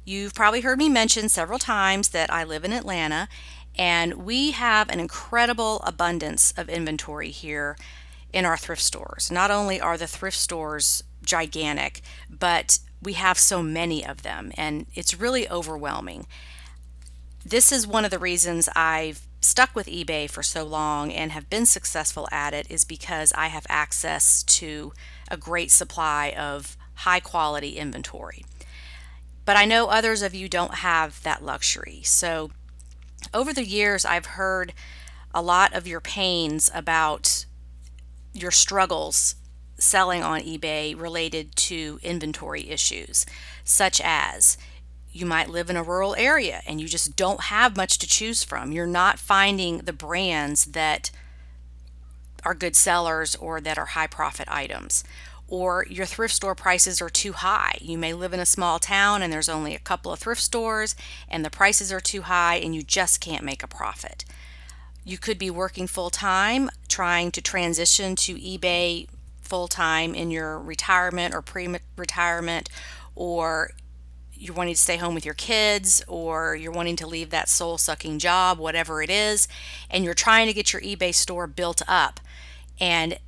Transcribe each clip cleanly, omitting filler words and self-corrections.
You've probably heard me mention several times that I live in Atlanta, and we have an incredible abundance of inventory here in our thrift stores. Not only are the thrift stores gigantic, but we have so many of them, and it's really overwhelming. This is one of the reasons I've stuck with eBay for so long and have been successful at it, is because I have access to a great supply of high quality inventory. But I know others of you don't have that luxury. So over the years, I've heard a lot of your pains about your struggles selling on eBay related to inventory issues, such as you might live in a rural area and you just don't have much to choose from. You're not finding the brands that are good sellers or that are high profit items. Or your thrift store prices are too high. You may live in a small town and there's only a couple of thrift stores and the prices are too high and you just can't make a profit. You could be working full time, trying to transition to eBay full time in your retirement or pre retirement, or you're wanting to stay home with your kids, or you're wanting to leave that soul sucking job, whatever it is, and you're trying to get your eBay store built up. And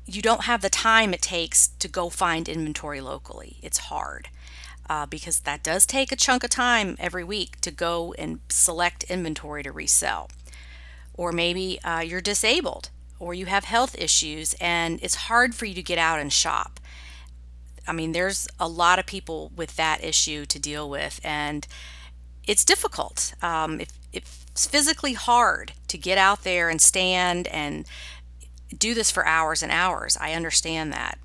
you don't have the time it takes to go find inventory locally. It's hard because that does take a chunk of time every week to go and select inventory to resell. Or maybe you're disabled or you have health issues and it's hard for you to get out and shop. I mean, there's a lot of people with that issue to deal with, and it's difficult. It's physically hard to get out there and stand and do this for hours and hours. I understand that.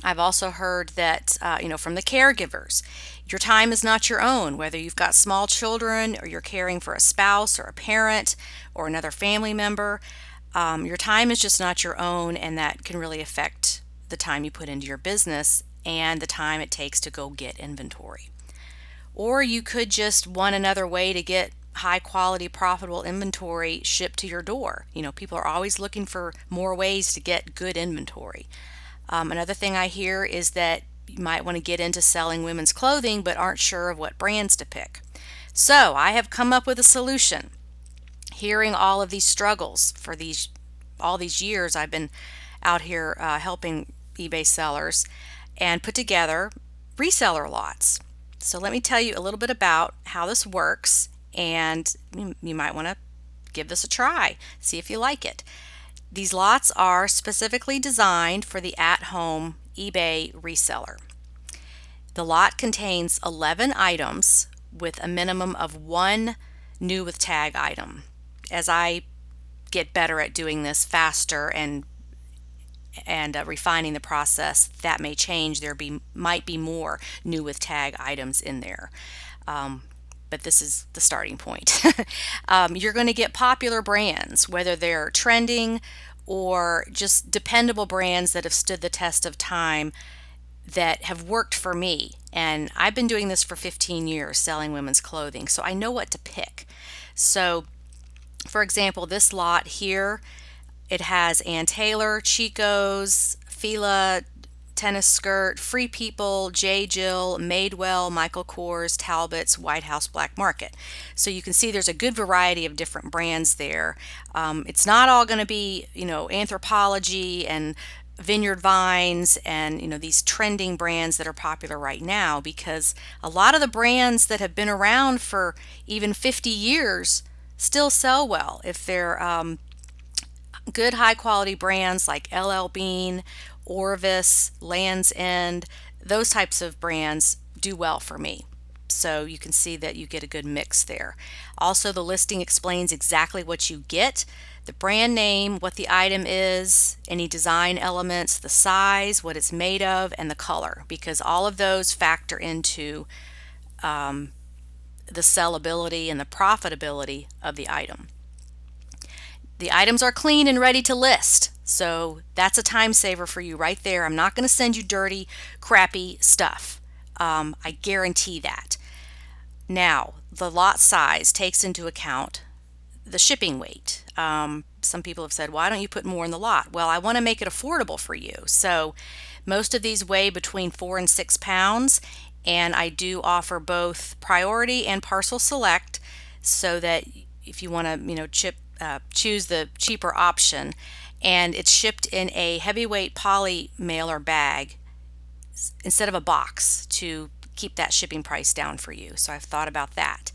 I've also heard that, from the caregivers, your time is not your own, whether you've got small children or you're caring for a spouse or a parent or another family member. Your time is just not your own, and that can really affect the time you put into your business and the time it takes to go get inventory. Or you could just want another way to get high quality, profitable inventory shipped to your door. People are always looking for more ways to get good inventory. Another thing I hear is that you might want to get into selling women's clothing but aren't sure of what brands to pick. So I have come up with a solution. Hearing all of these struggles for all these years I've been out here helping eBay sellers, and put together reseller lots. So let me tell you a little bit about how this works, and you might want to give this a try, see if you like it. These lots are specifically designed for the at-home eBay reseller. The lot contains 11 items with a minimum of one new with tag item. As I get better at doing this faster and refining the process, that may change. Might be more new with tag items in there. But this is the starting point. You're going to get popular brands, whether they're trending or just dependable brands that have stood the test of time, that have worked for me. And I've been doing this for 15 years, selling women's clothing, so I know what to pick. So, for example, this lot here, it has Ann Taylor, Chico's, Fila, tennis skirt, Free People, J. Jill, Madewell, Michael Kors, Talbot's, White House Black Market. So you can see there's a good variety of different brands there. It's not all going to be, Anthropologie and Vineyard Vines and, these trending brands that are popular right now, because a lot of the brands that have been around for even 50 years still sell well. If they're good high quality brands like LL Bean, Orvis, Land's End, those types of brands do well for me. So you can see that you get a good mix there. Also, the listing explains exactly what you get, the brand name, what the item is, any design elements, the size, what it's made of, and the color, because all of those factor into the sellability and the profitability of the item. The items are clean and ready to list, so that's a time saver for you right there. I'm not going to send you dirty, crappy stuff. I guarantee that. Now, the lot size takes into account the shipping weight. Some people have said, why don't you put more in the lot? Well, I want to make it affordable for you. So most of these weigh between 4 and 6 pounds, and I do offer both priority and parcel select, so that if you want to, choose the cheaper option. And it's shipped in a heavyweight poly mailer bag instead of a box to keep that shipping price down for you. So I've thought about that.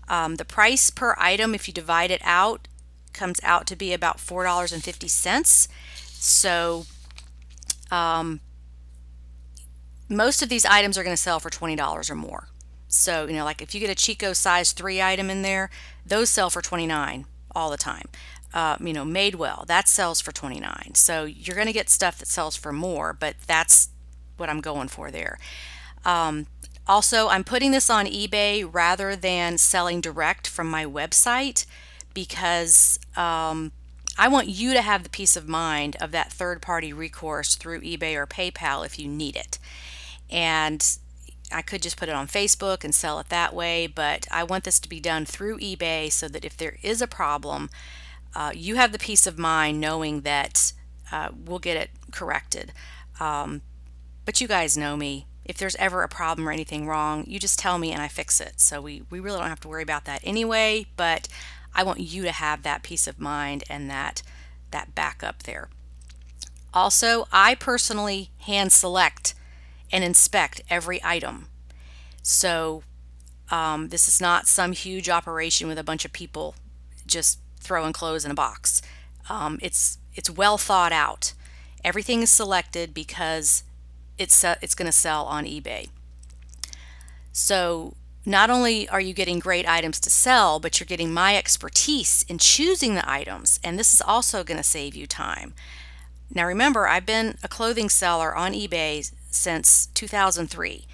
The price per item, if you divide it out, comes out to be about $4.50. So most of these items are going to sell for $20 or more. So, like if you get a Chico size 3 item in there, those sell for $29 all the time. Madewell, that sells for $29. So you're going to get stuff that sells for more, but that's what I'm going for there. Also, I'm putting this on eBay rather than selling direct from my website, because I want you to have the peace of mind of that third-party recourse through eBay or PayPal if you need it. And I could just put it on Facebook and sell it that way, but I want this to be done through eBay so that if there is a problem, you have the peace of mind knowing that we'll get it corrected. But you guys know me. If there's ever a problem or anything wrong, you just tell me and I fix it. So we really don't have to worry about that anyway, but I want you to have that peace of mind and that backup there. Also, I personally hand select and inspect every item. So this is not some huge operation with a bunch of people just throwing clothes in a box. It's well thought out. Everything is selected because it's going to sell on eBay. So not only are you getting great items to sell, but you're getting my expertise in choosing the items, and this is also going to save you time. Now remember, I've been a clothing seller on eBay since 2003,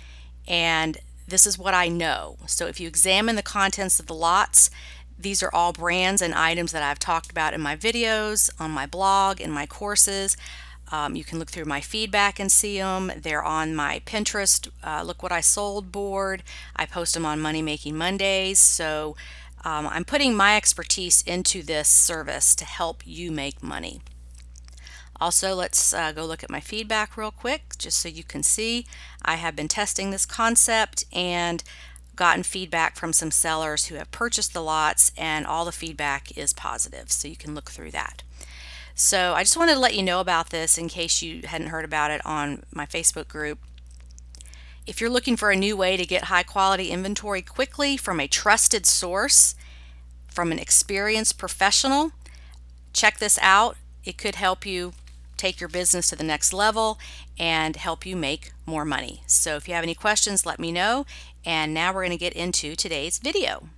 and this is what I know. So if you examine the contents of the lots, these are all brands and items that I've talked about in my videos, on my blog, in my courses. You can look through my feedback and see them. They're on my Pinterest Look What I Sold board. I post them on Money Making Mondays. So I'm putting my expertise into this service to help you make money. Also, let's go look at my feedback real quick just so you can see. I have been testing this concept and gotten feedback from some sellers who have purchased the lots, and all the feedback is positive, so you can look through that. So I just wanted to let you know about this in case you hadn't heard about it on my Facebook group. If you're looking for a new way to get high quality inventory quickly from a trusted source, from an experienced professional, check this out. It could help you take your business to the next level and help you make more money. So if you have any questions, let me know. And now we're going to get into today's video.